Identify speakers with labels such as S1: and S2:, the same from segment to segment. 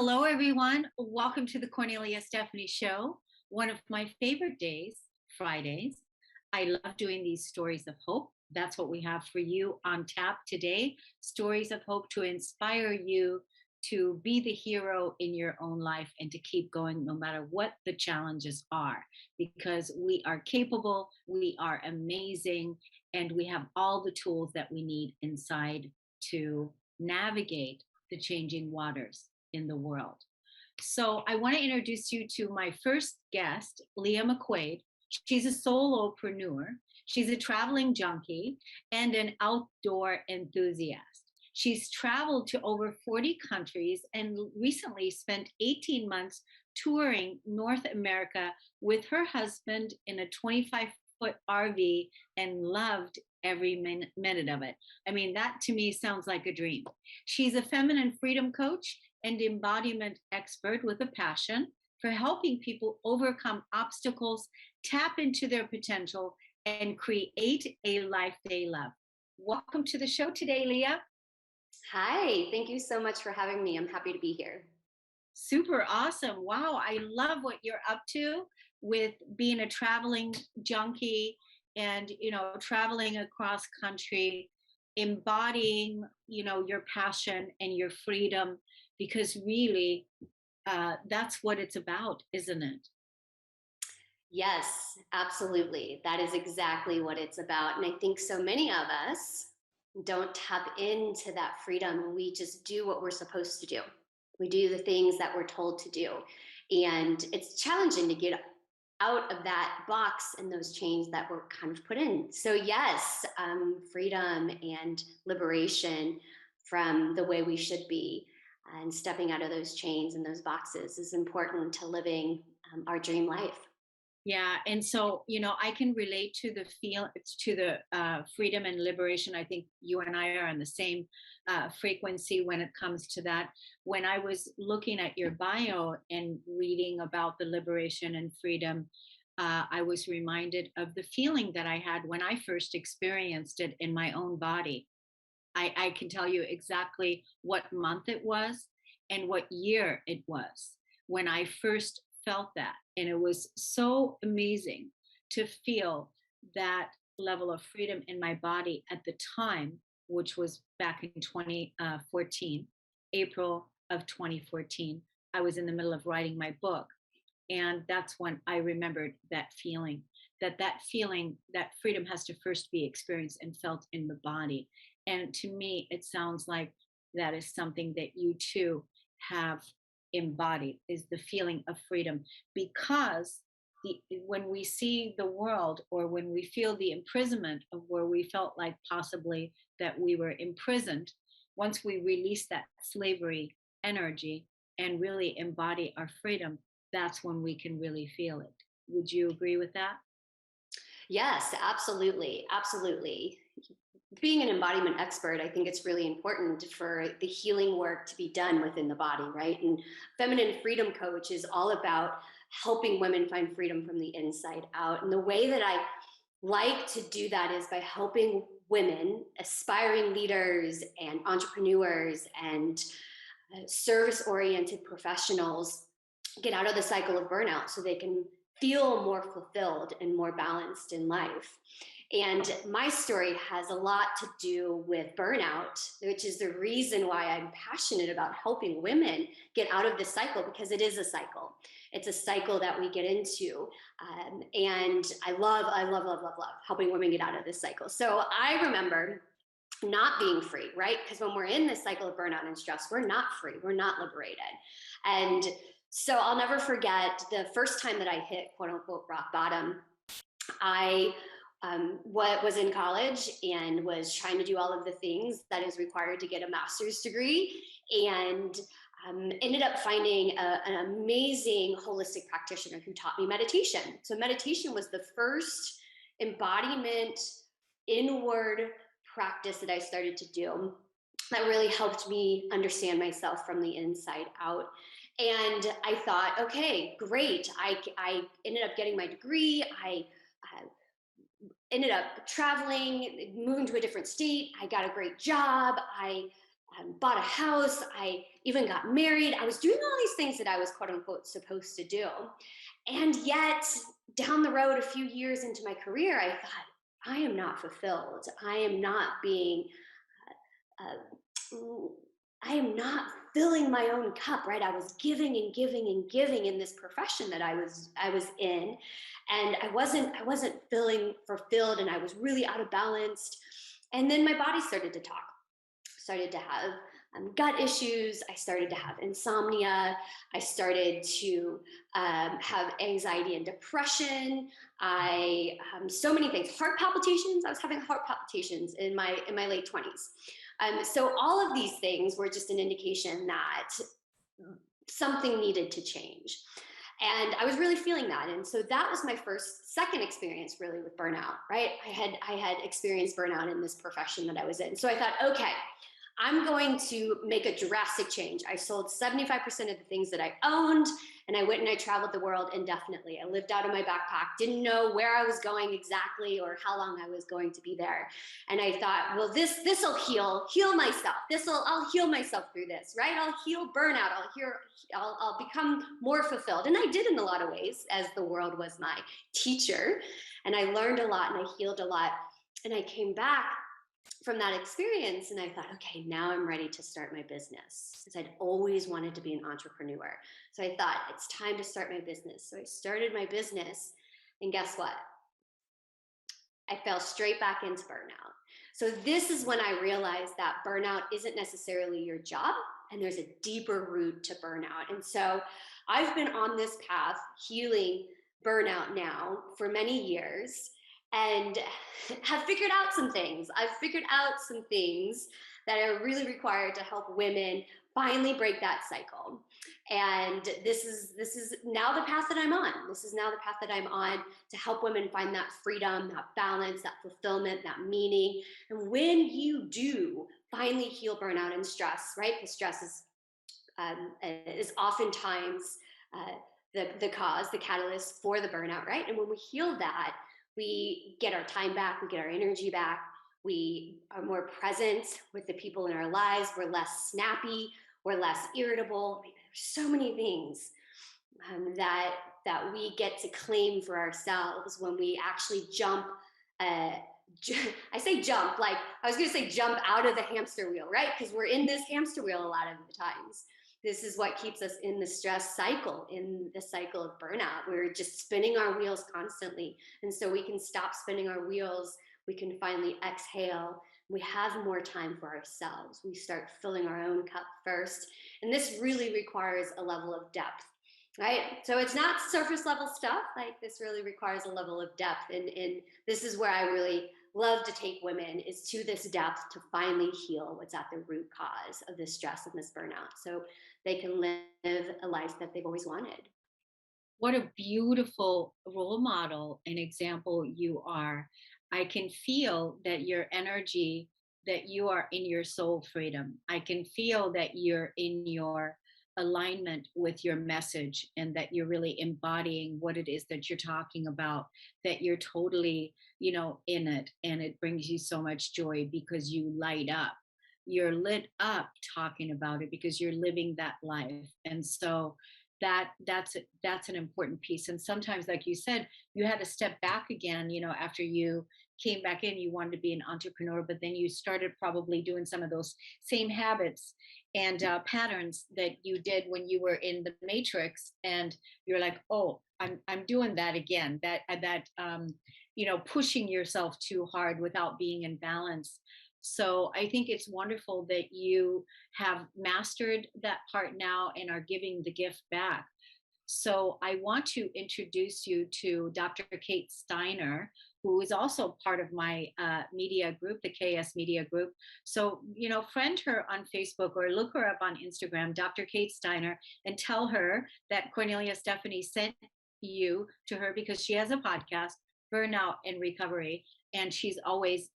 S1: Hello, everyone. Welcome to the Kornelia Stephanie Show. One of my favorite days, Fridays. I love doing these stories of hope. That's what we have for you on tap today. Stories of hope to inspire you to be the hero in your own life and to keep going no matter what the challenges are, because we are capable, we are amazing, and we have all the tools that we need inside to navigate the changing waters in the world. So I want to introduce you to my first guest, Leah McQuade. She's a solopreneur. She's a traveling junkie and an outdoor enthusiast. She's traveled to over 40 countries and recently spent 18 months touring North America with her husband in a 25-foot RV and loved every minute of it. I mean, that to me sounds like a dream. She's a feminine freedom coach and embodiment expert with a passion for helping people overcome obstacles, tap into their potential, and create a life they love. Welcome to the show today, Leah.
S2: Hi, thank you so much for having me. I'm happy to be here.
S1: Super awesome. Wow, I love what you're up to with being a traveling junkie and, traveling across country, embodying, your passion and your freedom, because really that's what it's about, isn't it?
S2: Yes, absolutely. That is exactly what it's about. And I think so many of us don't tap into that freedom. We just do what we're supposed to do. We do the things that we're told to do. And it's challenging to get out of that box and those chains that we're kind of put in. So, yes, freedom and liberation from the way we should be and stepping out of those chains and those boxes is important to living our dream life.
S1: Yeah, and so I can relate to the freedom and liberation. I think you and I are on the same frequency when it comes to that. When I was looking at your bio and reading about the liberation and freedom, I was reminded of the feeling that I had when I first experienced it in my own body. I can tell you exactly what month it was and what year it was when I first felt that. And it was so amazing to feel that level of freedom in my body at the time, which was back in 2014, April of 2014. I was in the middle of writing my book. And that's when I remembered that feeling, that freedom has to first be experienced and felt in the body. And to me, it sounds like that is something that you too have embodied, is the feeling of freedom. Because when we see the world, or when we feel the imprisonment of where we felt like possibly that we were imprisoned, once we release that slavery energy and really embody our freedom, that's when we can really feel it. Would you agree with that?
S2: Yes, absolutely. Absolutely. Being an embodiment expert, I think it's really important for the healing work to be done within the body, right? And feminine freedom coach is all about helping women find freedom from the inside out. And the way that I like to do that is by helping women, aspiring leaders and entrepreneurs and service oriented professionals get out of the cycle of burnout so they can feel more fulfilled and more balanced in life. And my story has a lot to do with burnout, which is the reason why I'm passionate about helping women get out of this cycle, because it is a cycle. It's a cycle that we get into. And I love helping women get out of this cycle. So I remember not being free, right? Because when we're in this cycle of burnout and stress, we're not free, we're not liberated. And so I'll never forget the first time that I hit quote unquote rock bottom. I was in college and was trying to do all of the things that is required to get a master's degree, and ended up finding an amazing holistic practitioner who taught me meditation. So meditation was the first embodiment inward practice that I started to do that really helped me understand myself from the inside out. And I thought, okay, great. I ended up getting my degree. I ended up traveling, moving to a different state. I got a great job. I bought a house. I even got married. I was doing all these things that I was quote unquote supposed to do. And yet, down the road, a few years into my career, I thought, I am not fulfilled. I am not being, uh, I am not filling my own cup, right? I was giving and giving and giving in this profession that I was in, and I wasn't feeling fulfilled, and I was really out of balance. And then my body started to talk, started to have gut issues. I started to have insomnia. I started to have anxiety and depression. I so many things. Heart palpitations. I was having heart palpitations in my late 20s. So all of these things were just an indication that something needed to change. And I was really feeling that. And so that was my second experience really with burnout, right? I had experienced burnout in this profession that I was in. So I thought, okay, I'm going to make a drastic change. I sold 75% of the things that I owned, and I went and I traveled the world indefinitely. I lived out of my backpack, didn't know where I was going exactly or how long I was going to be there. And I thought, well, this'll heal myself. I'll heal myself through this, right? I'll heal burnout. I'll become more fulfilled. And I did in a lot of ways, as the world was my teacher. And I learned a lot and I healed a lot. And I came back from that experience and I thought, okay, now I'm ready to start my business, because I'd always wanted to be an entrepreneur. So I thought, it's time to start my business. So I started my business, and guess what? I fell straight back into burnout. So this is when I realized that burnout isn't necessarily your job, and there's a deeper root to burnout. And so I've been on this path healing burnout now for many years, and have figured out some things. I've figured out some things that are really required to help women finally break that cycle. And this is now the path that I'm on. This is now the path that I'm on to help women find that freedom, that balance, that fulfillment, that meaning. And when you do finally heal burnout and stress, right? Because stress is oftentimes the cause, the catalyst for the burnout, right? And when we heal that, we get our time back, we get our energy back, we are more present with the people in our lives, we're less snappy, we're less irritable. I mean, there's so many things that we get to claim for ourselves when we actually jump. I say jump, like I was going to say jump out of the hamster wheel, right? Because we're in this hamster wheel a lot of the times. This is what keeps us in the stress cycle, in the cycle of burnout. We're just spinning our wheels constantly. And so we can stop spinning our wheels. We can finally exhale. We have more time for ourselves. We start filling our own cup first. And this really requires a level of depth, right? So it's not surface level stuff. Like, this really requires a level of depth. And this is where I really love to take women, is to this depth to finally heal what's at the root cause of this stress and this burnout, so they can live a life that they've always wanted.
S1: What a beautiful role model and example you are. I can feel that your energy, that you are in your soul freedom. I can feel that you're in your alignment with your message, and that you're really embodying what it is that you're talking about, that you're totally, in it. And it brings you so much joy because you light up. You're lit up talking about it because you're living that life. And so that's an important piece. And sometimes, like you said, you had to step back again, after you came back in. You wanted to be an entrepreneur, but then you started probably doing some of those same habits and patterns that you did when you were in the matrix, and you're like, oh, I'm doing that again, pushing yourself too hard without being in balance. So I think it's wonderful that you have mastered that part now and are giving the gift back. So I want to introduce you to Dr. Kate Steiner, who is also part of my media group, the KS Media Group. So, friend her on Facebook or look her up on Instagram, Dr. Kate Steiner, and tell her that Kornelia Stephanie sent you to her, because she has a podcast, Burnout and Recovery, and she's always,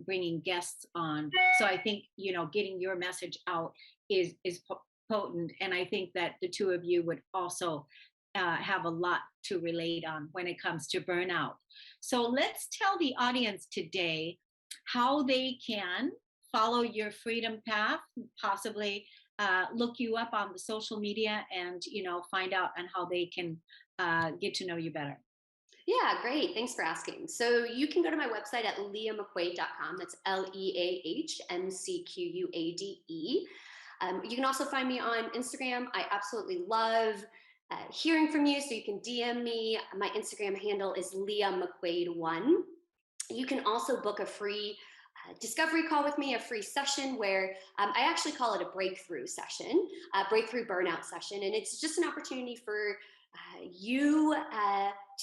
S1: bringing guests on. So I think, getting your message out is potent, and I think that the two of you would also have a lot to relate on when it comes to burnout. So let's tell the audience today how they can follow your freedom path, possibly look you up on the social media and, find out on how they can get to know you better.
S2: Yeah, great. Thanks for asking. So you can go to my website at leahmcquade.com. That's LeahMcQuade. You can also find me on Instagram. I absolutely love hearing from you. So you can DM me. My Instagram handle is Leah McQuade1. You can also book a free discovery call with me, a free session where I actually call it a breakthrough session, a breakthrough burnout session. And it's just an opportunity for you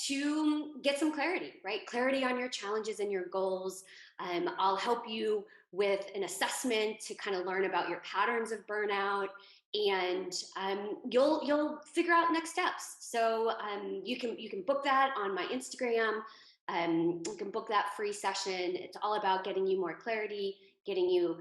S2: to get some clarity, right? Clarity on your challenges and your goals. I'll help you with an assessment to kind of learn about your patterns of burnout, and you'll figure out next steps. So you can book that on my Instagram. You can book that free session. It's all about getting you more clarity, getting you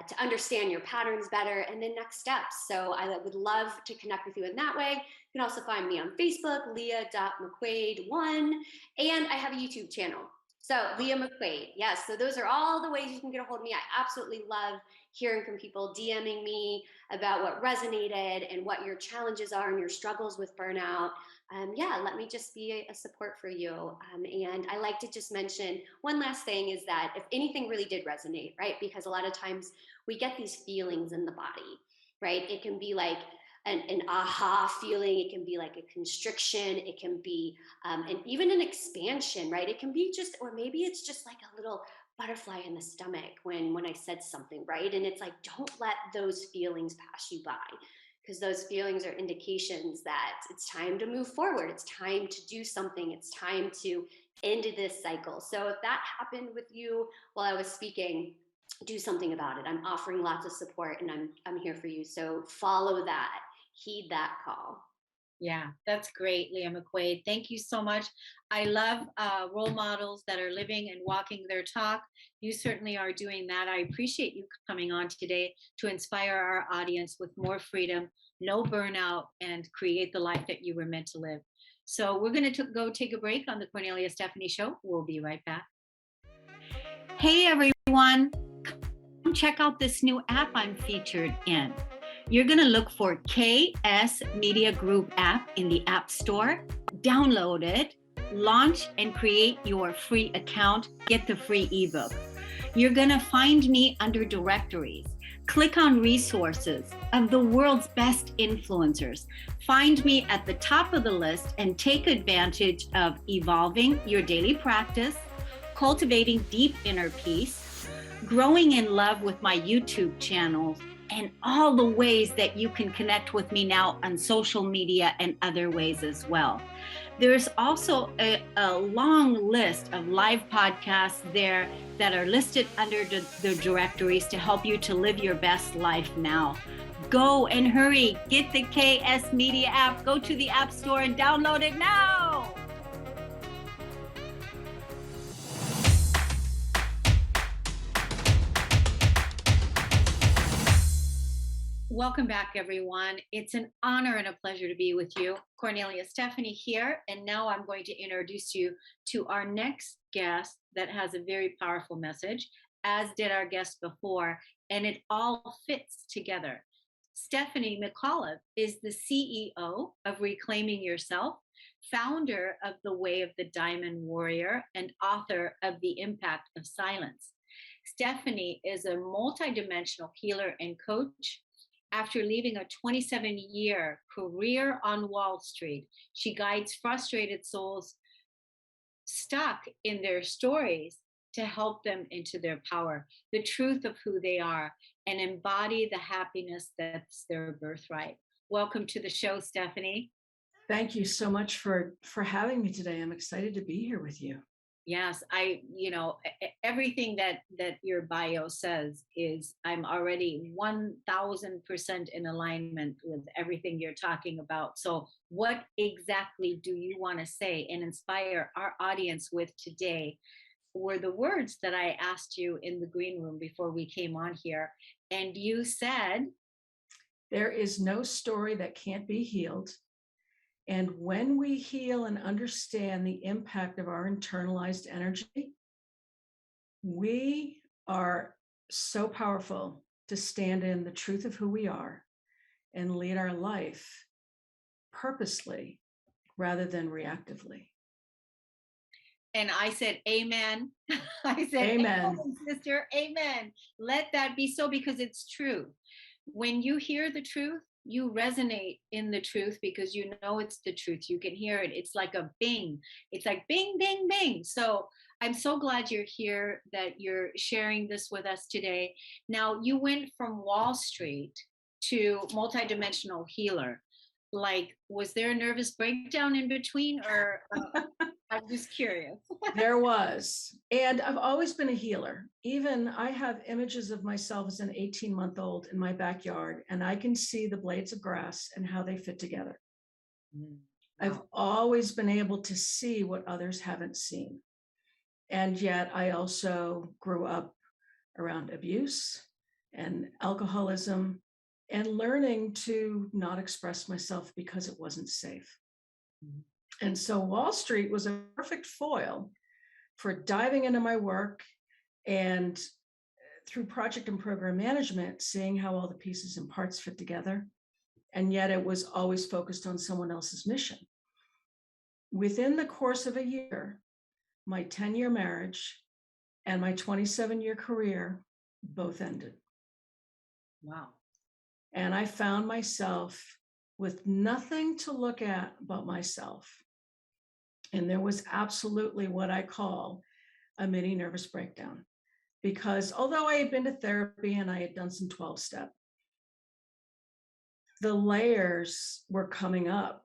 S2: to understand your patterns better, and then next steps. So I would love to connect with you in that way. You can also find me on Facebook, leah.mcquade1, and I have a YouTube channel. So Leah McQuade, yes. So those are all the ways you can get a hold of me. I absolutely love hearing from people, DMing me about what resonated and what your challenges are and your struggles with burnout. Yeah, let me just be a support for you. And I like to just mention one last thing is that if anything really did resonate, right? Because a lot of times we get these feelings in the body, right? It can be like an aha feeling. It can be like a constriction. It can be and even an expansion, right? It can be just, or maybe it's just like a little butterfly in the stomach when I said something, right? And it's like, don't let those feelings pass you by, because those feelings are indications that it's time to move forward. It's time to do something. It's time to end this cycle. So if that happened with you while I was speaking, do something about it. I'm offering lots of support, and I'm here for you. So follow that, heed that call.
S1: Yeah, that's great, Leah McQuade. Thank you so much. I love role models that are living and walking their talk. You certainly are doing that. I appreciate you coming on today to inspire our audience with more freedom, no burnout, and create the life that you were meant to live. So we're going to go take a break on the Cornelia Stephanie Show. We'll be right back. Hey, everyone. Come check out this new app I'm featured in. You're going to look for KS Media Group app in the App Store, download it, launch and create your free account, get the free ebook. You're going to find me under directories. Click on resources of the world's best influencers. Find me at the top of the list and take advantage of evolving your daily practice, cultivating deep inner peace, growing in love with my YouTube channels, and all the ways that you can connect with me now on social media and other ways as well. There's also a long list of live podcasts there that are listed under the directories to help you to live your best life now. Go and hurry, get the KS Media app, go to the App Store and download it now. Welcome back, everyone. It's an honor and a pleasure to be with you. Kornelia Stephanie here, and now I'm going to introduce you to our next guest that has a very powerful message, as did our guest before, and it all fits together. Stephanie McAuiffe is the CEO of Reclaiming Yourself, founder of The Way of the Diamond Warrior, and author of The Impact of Silence. Stephanie is a multidimensional healer and coach. After leaving a 27-year career on Wall Street, she guides frustrated souls stuck in their stories to help them into their power, the truth of who they are, and embody the happiness that's their birthright. Welcome to the show, Stephanie.
S3: Thank you so much for having me today. I'm excited to be here with you.
S1: Yes, everything that your bio says is I'm already 1000% in alignment with everything you're talking about. So what exactly do you want to say and inspire our audience with today were the words that I asked you in the green room before we came on here. And you said,
S3: there is no story that can't be healed. And when we heal and understand the impact of our internalized energy, we are so powerful to stand in the truth of who we are and lead our life purposely rather than reactively.
S1: And I said, amen. I said,
S3: Amen.
S1: amen, sister, amen. Let that be so, because it's true. When you hear the truth, you resonate in the truth because you know it's the truth. You can hear it. It's like a bing. It's like bing, bing, bing. So I'm so glad you're here, that you're sharing this with us today. Now, you went from Wall Street to multidimensional healer. Like, was there a nervous breakdown in between, or I'm just curious.
S3: There was. And I've always been a healer. Even I have images of myself as an 18-month-old in my backyard, and I can see the blades of grass and how they fit together.
S1: Mm,
S3: I've
S1: wow.
S3: always been able to see what others haven't seen. And yet I also grew up around abuse and alcoholism and learning to not express myself because it wasn't safe.
S1: Mhm.
S3: And so Wall Street was a perfect foil for diving into my work, and through project and program management, seeing how all the pieces and parts fit together. And yet it was always focused on someone else's mission. Within the course of a year, my 10-year marriage and my 27-year career both ended.
S1: Wow.
S3: And I found myself with nothing to look at but myself. And there was absolutely what I call a mini nervous breakdown. Because although I had been to therapy and I had done some 12-step, the layers were coming up.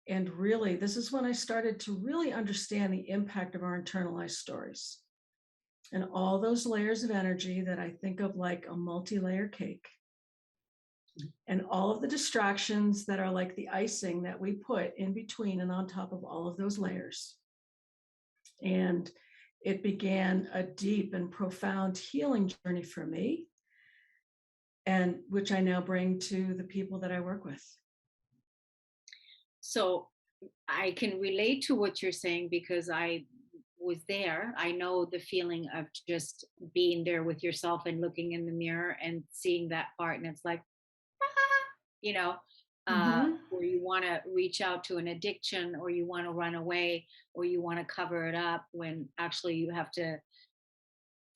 S3: And really, this is when I started to really understand the impact of our internalized stories and all those layers of energy that I think of like a multi-layer cake, and all of the distractions that are like the icing that we put in between and on top of all of those layers. And it began a deep and profound healing journey for me, and which I now bring to the people that I work with.
S1: So I can relate to what you're saying because I was there. I know the feeling of just being there with yourself and looking in the mirror and seeing that part. And it's like, you know,
S3: Mm-hmm.
S1: where you want to reach out to an addiction, or you want to run away, or you want to cover it up, when actually you have to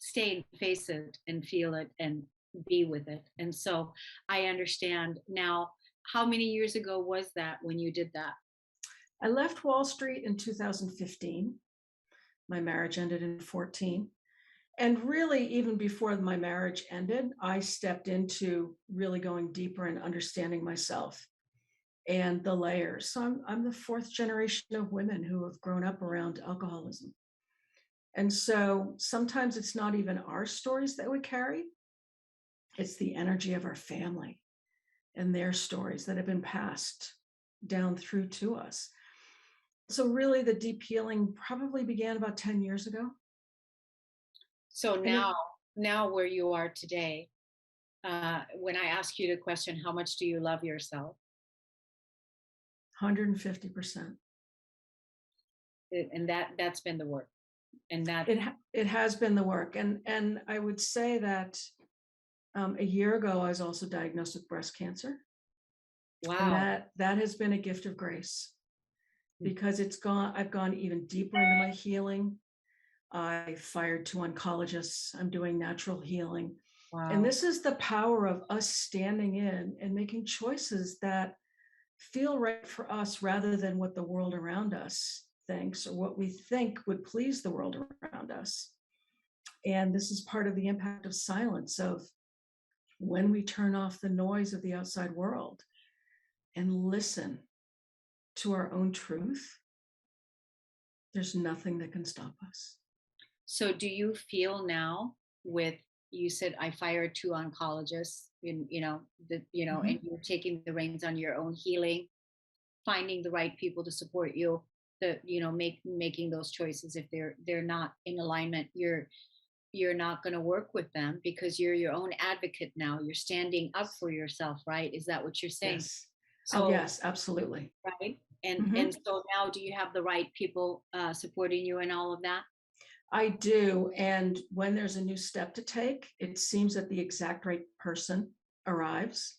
S1: stay and face it and feel it and be with it. And so I understand now. How many years ago was that when you did that?
S3: I left Wall Street in 2015. My marriage ended in 14. And really, even before my marriage ended, I stepped into really going deeper and understanding myself and the layers. So I'm the fourth generation of women who have grown up around alcoholism. And so sometimes it's not even our stories that we carry, it's the energy of our family and their stories that have been passed down through to us. So really the deep healing probably began about 10 years ago.
S1: So
S3: And it,
S1: now where you are today, when I ask you the question, how much do you love yourself?
S3: 150%.
S1: And that's been the work. And that,
S3: It has been the work. And I would say that a year ago, I was also diagnosed with breast cancer. And
S1: wow.
S3: that has been a gift of grace, because I've gone even deeper into my healing. I fired 2 oncologists. I'm doing natural healing. And
S1: Wow.
S3: this is the power of us standing in and making choices that feel right for us rather than what the world around us thinks or what we think would please the world around us. And this is part of the impact of silence, of when we turn off the noise of the outside world and listen to our own truth, there's nothing that can stop us.
S1: So do you feel now, with, you said I fired 2 oncologists, and and you're taking the reins on your own healing, finding the right people to support you, making those choices. If they're not in alignment, you're not going to work with them because you're your own advocate now. You're standing up for yourself, right? Is that what you're saying?
S3: Yes. Oh,
S1: So,
S3: yes, absolutely.
S1: right. And
S3: Mm-hmm.
S1: so now, do you have the right people supporting you in all of that?
S3: I do. And when there's a new step to take, it seems that the exact right person arrives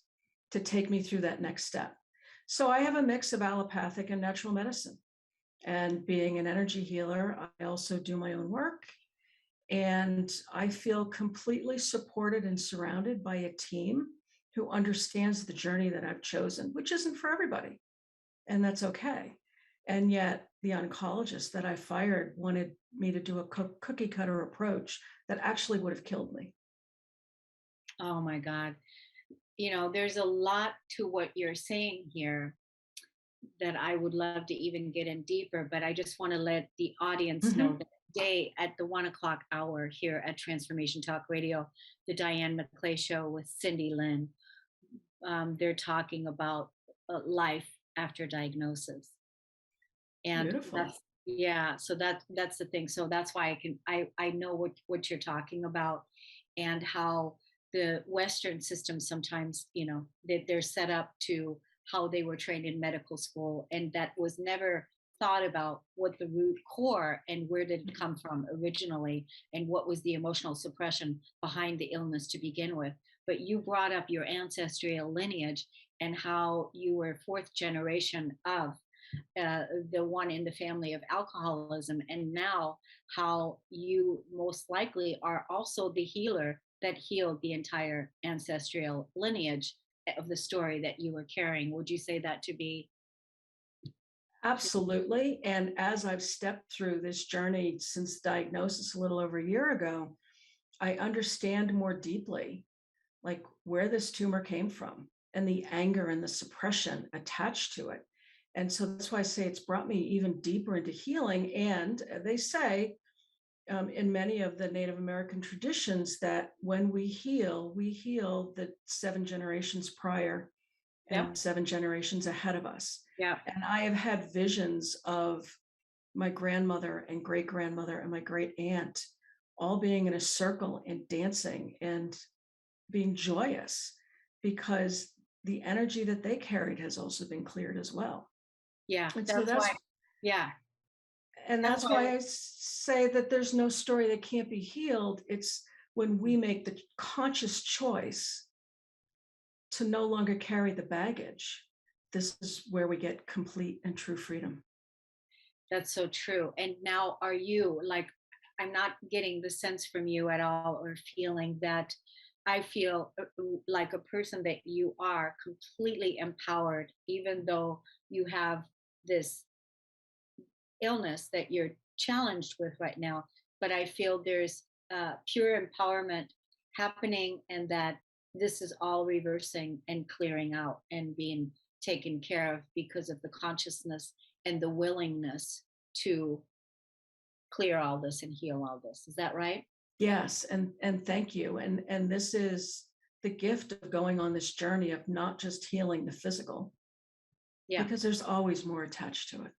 S3: to take me through that next step. So I have a mix of allopathic and natural medicine. And being an energy healer, I also do my own work. And I feel completely supported and surrounded by a team who understands the journey that I've chosen, which isn't for everybody. And that's okay. And yet the oncologist that I fired wanted me to do a cookie cutter approach that actually would have killed me.
S1: Oh my God. There's a lot to what you're saying here that I would love to even get in deeper, but I just want to let the audience know
S3: Mhm.
S1: that today at the 1 o'clock hour here at Transformation Talk Radio, the Diane McClay Show with Cindy Lynn, they're talking about life after diagnosis. And
S3: Beautiful.
S1: that's, yeah, so that's the thing. So that's why I know what you're talking about, and how the Western system sometimes, that they're set up to how they were trained in medical school, and that was never thought about what the root core and where did it come from originally, and what was the emotional suppression behind the illness to begin with. But you brought up your ancestral lineage and how you were fourth generation of uh, the one in the family of alcoholism, and now how you most likely are also the healer that healed the entire ancestral lineage of the story that you were carrying. Would you say that to be true?
S3: Absolutely. And as I've stepped through this journey since diagnosis a little over a year ago, I understand more deeply like where this tumor came from and the anger and the suppression attached to it. And so that's why I say it's brought me even deeper into healing. And they say in many of the Native American traditions that when we heal the 7 generations prior
S1: Yep.
S3: and 7 generations ahead of us.
S1: Yeah.
S3: And I have had visions of my grandmother and great grandmother and my great aunt all being in a circle and dancing and being joyous because the energy that they carried has also been cleared as well.
S1: Yeah.
S3: And so
S1: That's why. Yeah. That's
S3: that's
S1: why.
S3: why I say that there's no story that can't be healed. It's when we make the conscious choice to no longer carry the baggage. This is where we get complete and true freedom.
S1: That's so true. And now, are you like, I'm not getting the sense from you at all, or feeling that I feel like a person that you are completely empowered, even though you have this illness that you're challenged with right now. But I feel there's pure empowerment happening, and that this is all reversing and clearing out and being taken care of because of the consciousness and the willingness to clear all this and heal all this. Is that right?
S3: Yes, and thank you. And this is the gift of going on this journey of not just healing the physical,
S1: Yeah.
S3: because there's always more attached to it.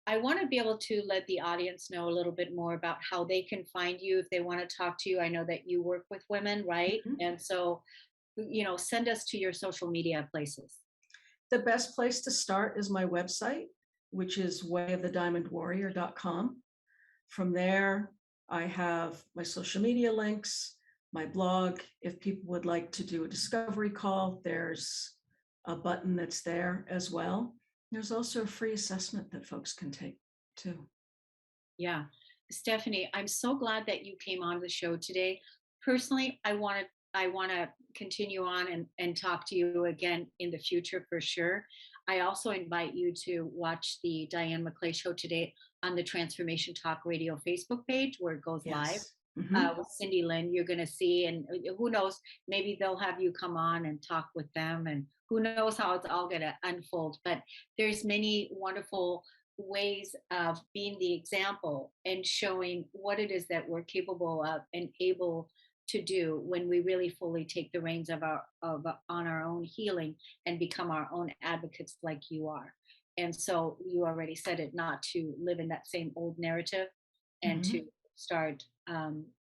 S1: I want to be able to let the audience know a little bit more about how they can find you if they want to talk to you. I know that you work with women, right?
S3: Mhm.
S1: And so, send us to your social media places.
S3: The best place to start is my website, which is wayofthediamondwarrior.com. From there, I have my social media links, my blog. If people would like to do a discovery call, there's a button that's there as well. There's also a free assessment that folks can take too.
S1: Yeah. Stephanie, I'm so glad that you came on the show today. Personally, I want to continue on and talk to you again in the future for sure. I also invite you to watch the Diane McClay show today on the Transformation Talk Radio Facebook page, where it goes live
S3: Yes. Mhm.
S1: with Cindy Lynn. You're going to see, and who knows, maybe they'll have you come on and talk with them, and who knows how it's all going to unfold. But there's many wonderful ways of being the example and showing what it is that we're capable of and able to do when we really fully take the reins of on our own healing and become our own advocates like you are. And so you already said it, not to live in that same old narrative, and to
S3: Mhm.
S1: start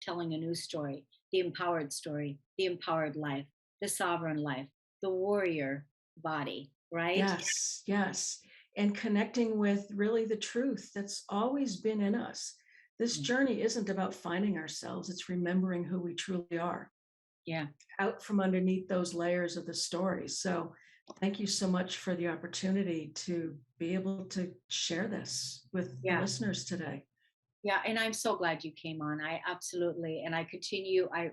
S1: telling a new story, the empowered life, the sovereign life, the warrior body, right?
S3: Yes, yes. And connecting with really the truth that's always been in us. This journey isn't about finding ourselves. It's remembering who we truly are.
S1: Yeah.
S3: Out from underneath those layers of the story. So thank you so much for the opportunity to be able to share this with the listeners today.
S1: Yeah, and I'm so glad you came on. I absolutely, and I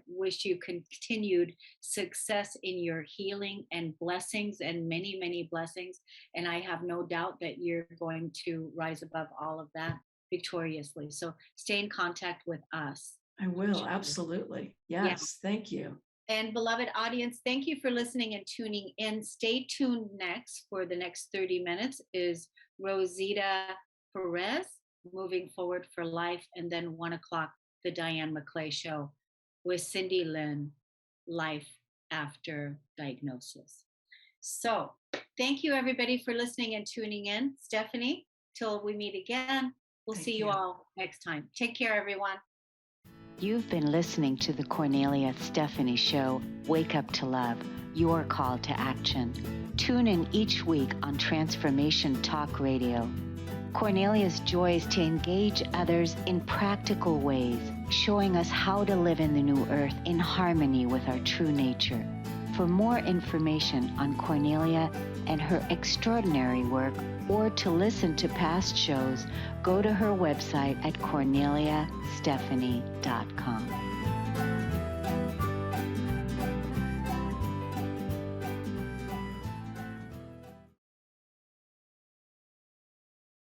S1: wish you continued success in your healing and blessings and many, many blessings. And I have no doubt that you're going to rise above all of that victoriously. So stay in contact with us.
S3: I will, absolutely. Yes, thank you.
S1: And beloved audience, thank you for listening and tuning in. Stay tuned next for the next 30 minutes is Rosita Perez, Moving Forward for Life. And then 1 o'clock, the Diane McClay Show with Cindy Lynn, Life After Diagnosis. So thank you everybody for listening and tuning in. Stephanie, till we meet again, we'll see you all next time. Take care, everyone.
S4: You've been listening to the Kornelia Stephanie Show, Wake Up to Love, your call to action. Tune in each week on Transformation Talk Radio. Kornelia's joy is to engage others in practical ways, showing us how to live in the new earth in harmony with our true nature. For more information on Kornelia and her extraordinary work, or to listen to past shows, go to her website at korneliastephanie.com.